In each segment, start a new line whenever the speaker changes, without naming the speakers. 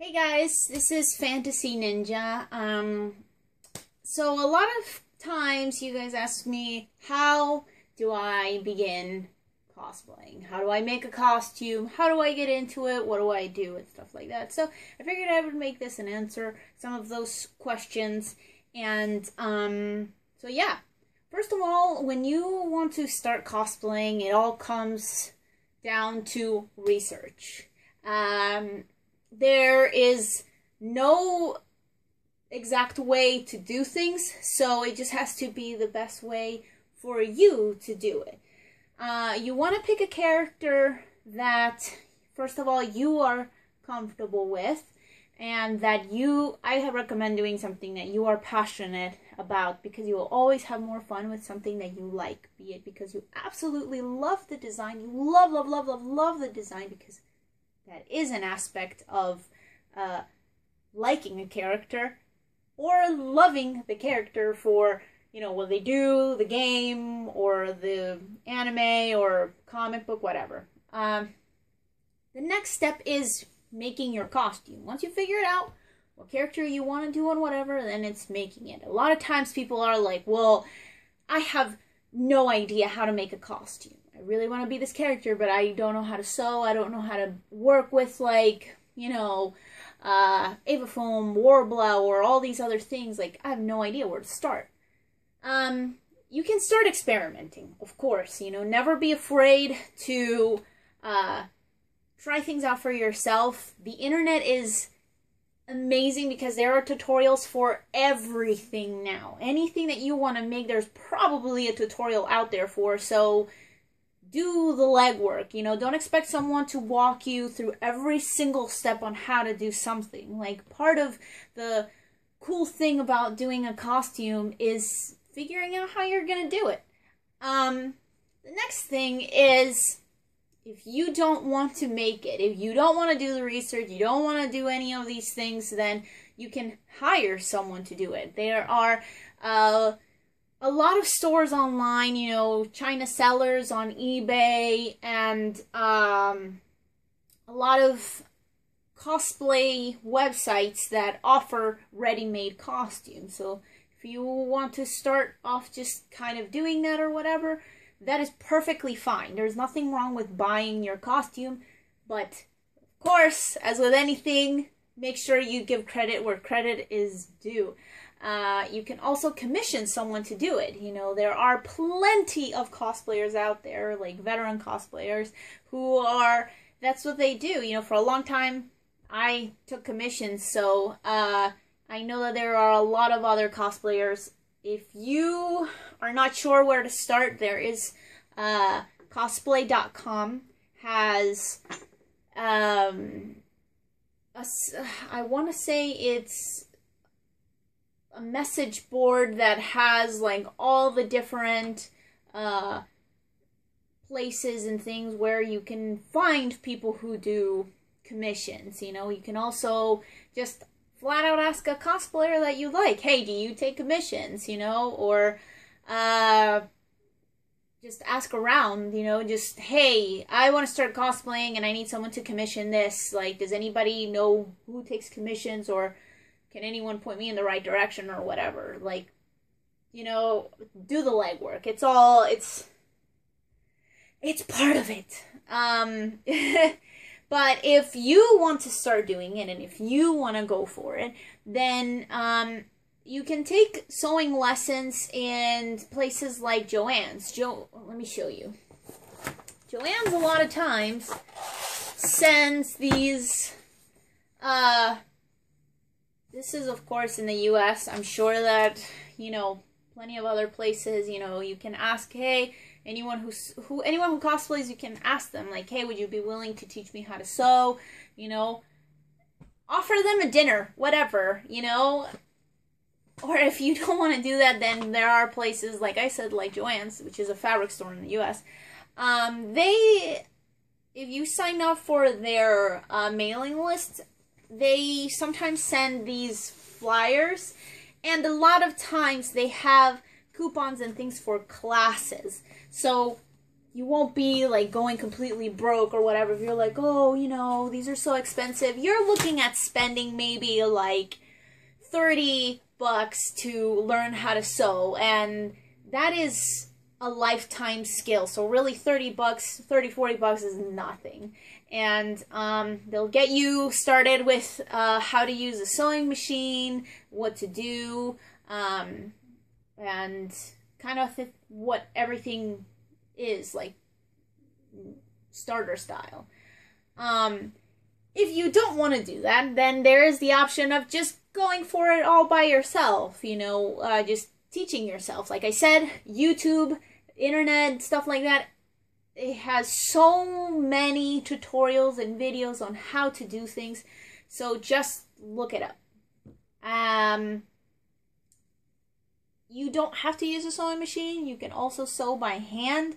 Hey guys, this is Fantasy Ninja. So a lot of times you guys ask me, how do I begin cosplaying? How do I make a costume? How do I get into it? What do I do? And stuff like that. So I figured I would make this and answer some of those questions. And, so yeah. First of all, when you want to start cosplaying, it all comes down to research. There is no exact way to do things, so it just has to be the best way for you to do it. You want to pick a character that, first of all, you are comfortable with, and that I recommend doing something that you are passionate about, because you will always have more fun with something that you like, be it because you absolutely love the design, you love the design, because that is an aspect of liking a character, or loving the character for, what they do, the game, or the anime, or comic book, whatever. The next step is making your costume. Once you figure it out, what character you want to do and whatever, then it's making it. A lot of times people are like, well, I have no idea how to make a costume. I really want to be this character, but I don't know how to sew. I don't know how to work with, like, Avafoam, Warblow, or all these other things. Like, I have no idea where to start. You can start experimenting, of course. Never be afraid to try things out for yourself. The internet is amazing because there are tutorials for everything now. Anything that you want to make, there's probably a tutorial out there for, so do the legwork. Don't expect someone to walk you through every single step on how to do something. Like, part of the cool thing about doing a costume is figuring out how you're gonna do it. The next thing is, if you don't want to make it, if you don't want to do the research, you don't want to do any of these things, then you can hire someone to do it. There are a lot of stores online, China sellers on eBay, and a lot of cosplay websites that offer ready-made costumes. So if you want to start off just kind of doing that or whatever, that is perfectly fine. There's nothing wrong with buying your costume, but of course, as with anything, make sure you give credit where credit is due. You can also commission someone to do it. There are plenty of cosplayers out there, like veteran cosplayers, that's what they do. For a long time, I took commissions, so I know that there are a lot of other cosplayers. If you are not sure where to start, there is Cosplay.com has I want to say it's a message board that has like all the different places and things where you can find people who do commissions. You can also just flat out ask a cosplayer that you like, hey, do you take commissions? Or just ask around, just, hey, I want to start cosplaying and I need someone to commission this. Like, does anybody know who takes commissions, or can anyone point me in the right direction, or whatever? Like, do the legwork. It's part of it. But if you want to start doing it, and if you want to go for it, then you can take sewing lessons in places like Joann's. Let me show you. Joann's a lot of times sends these, this is of course in the US. I'm sure that, plenty of other places, you can ask, hey, anyone who cosplays, you can ask them, like, hey, would you be willing to teach me how to sew? Offer them a dinner, whatever, Or if you don't want to do that, then there are places, like I said, like Joann's, which is a fabric store in the US. If you sign up for their mailing list, they sometimes send these flyers, and a lot of times they have coupons and things for classes. So you won't be like going completely broke or whatever. If you're like, oh, you know, these are so expensive, you're looking at spending maybe like $30 to learn how to sew, and that is a lifetime skill. So really $30, $40 is nothing. And they'll get you started with how to use a sewing machine, what to do, and kind of what everything is, like starter style. If you don't want to do that, then there is the option of just going for it all by yourself, you know, just teaching yourself. Like I said, YouTube, internet, stuff like that, it has so many tutorials and videos on how to do things, so just look it up. You don't have to use a sewing machine. You can also sew by hand,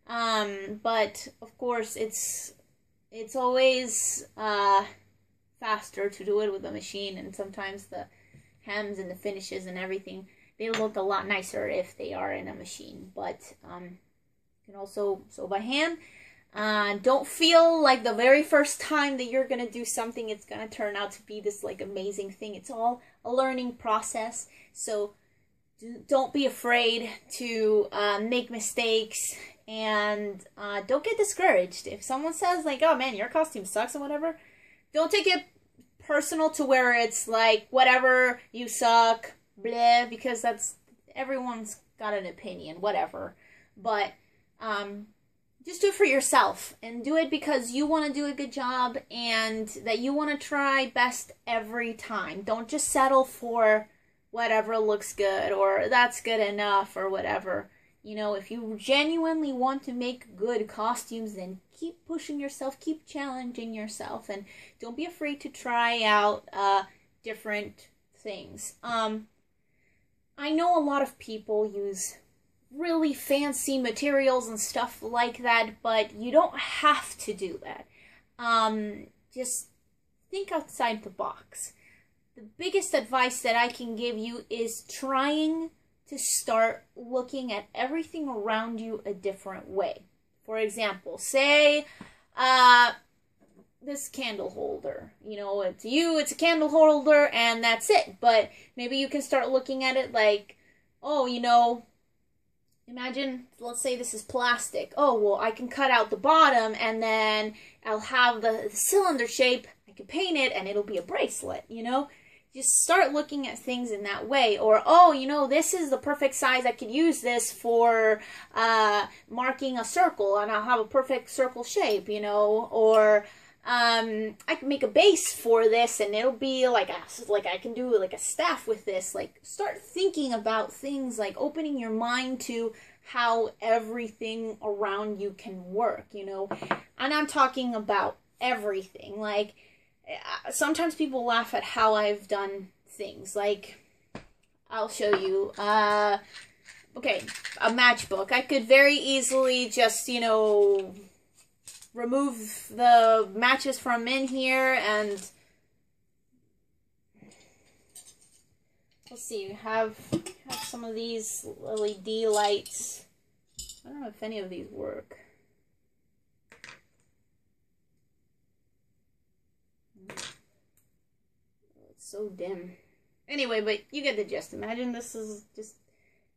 but of course it's always faster to do it with a machine, and sometimes the hems and the finishes and everything, they look a lot nicer if they are in a machine. But you can also sew by hand. Don't feel like the very first time that you're gonna do something it's gonna turn out to be this like amazing thing. It's all a learning process, so don't be afraid to make mistakes, and don't get discouraged. If someone says like, oh man, your costume sucks or whatever, don't take it personal to where it's like, whatever, you suck, bleh, because everyone's got an opinion, whatever. But just do it for yourself, and do it because you want to do a good job and that you want to try best every time. Don't just settle for whatever looks good or that's good enough or whatever. You know, if you genuinely want to make good costumes, then keep pushing yourself, keep challenging yourself, and don't be afraid to try out different things. I know a lot of people use really fancy materials and stuff like that, but you don't have to do that. Just think outside the box. The biggest advice that I can give you is trying to start looking at everything around you a different way. For example, say this candle holder. You know, it's a candle holder and that's it. But maybe you can start looking at it like, oh, you know, imagine, let's say this is plastic. Oh, well, I can cut out the bottom and then I'll have the cylinder shape. I can paint it and it'll be a bracelet, you know? Just start looking at things in that way. Or, oh, you know, this is the perfect size. I could use this for marking a circle and I'll have a perfect circle shape, you know? Or I can make a base for this and it'll be like I can do like a staff with this. Like, start thinking about things, like opening your mind to how everything around you can work, you know? And I'm talking about everything. Like, sometimes people laugh at how I've done things. Like, I'll show you. Okay, a matchbook. I could very easily just, you know, remove the matches from in here and let's see, have some of these LED lights. I don't know if any of these work. So dim. Anyway, but you get the gist. Imagine this is just,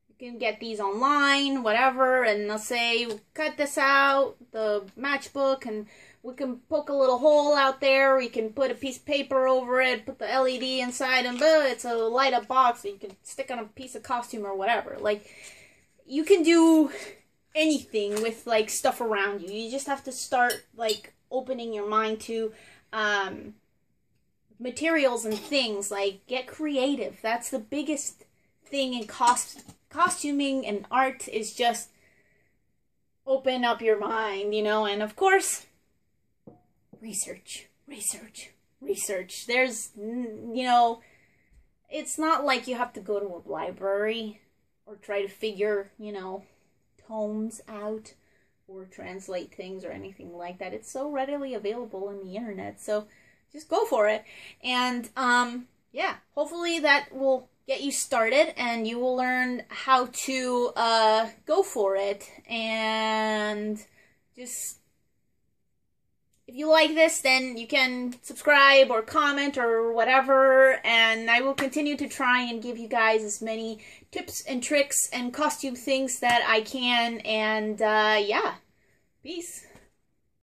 you can get these online, whatever, and let's say we cut this out, the matchbook, and we can poke a little hole out there, we can put a piece of paper over it, put the LED inside, and it's a light up box that you can stick on a piece of costume or whatever. Like, you can do anything with, like, stuff around you. You just have to start, like, opening your mind to, materials and things. Like, get creative. That's the biggest thing in costuming and art, is just open up your mind, you know. And of course, research. There's, you know, it's not like you have to go to a library or try to figure, you know, tomes out or translate things or anything like that. It's so readily available on the internet, so just go for it. And yeah, hopefully that will get you started, and you will learn how to go for it. And just, if you like this, then you can subscribe or comment or whatever, and I will continue to try and give you guys as many tips and tricks and costume things that I can. And yeah, peace.